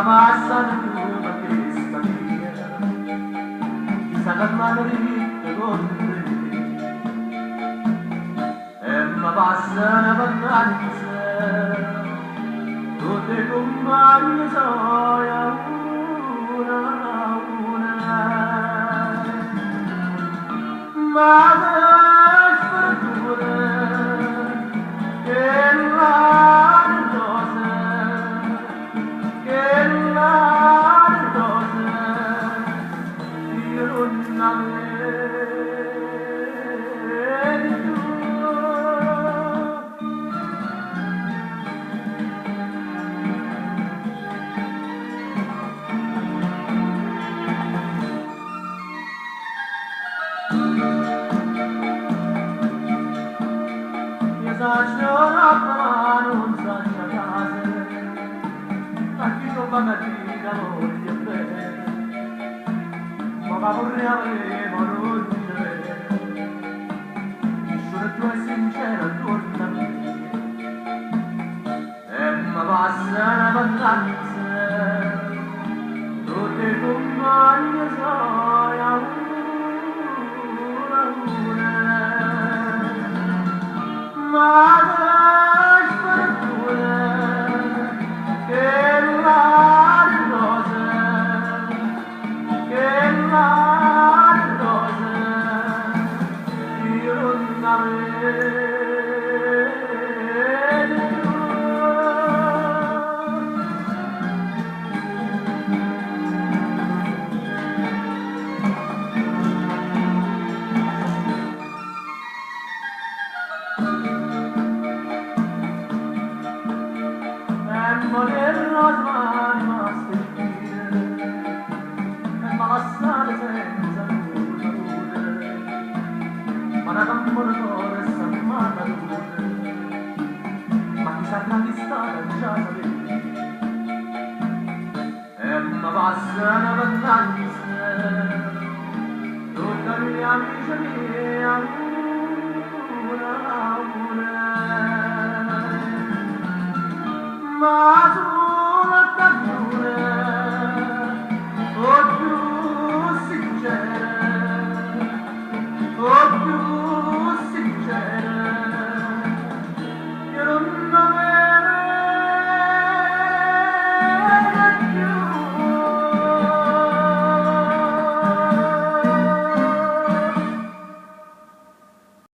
passano una testa mia, chissà che mano rivitte con te, e mi passano pannanze, tutte compagne soia una a una, ma che sfortuna che la rosa, che la rosa, io non avevo tu. Io so ma non so casa, ma chi non va a dire voglio bene, ma vorremmo non dire, sono tu è sincero torna a me, e mi passano vacanze, tutte compagne sono una a una, ma che sfortuna che la rosa, che la rosa, io non avevo tu. E volerlo rimaste qui, e malassare senza nulla, ma la camborcore sta mata ma chi saprà di stare già sapevi, e mi passano vacanze, tutte le amiche mie,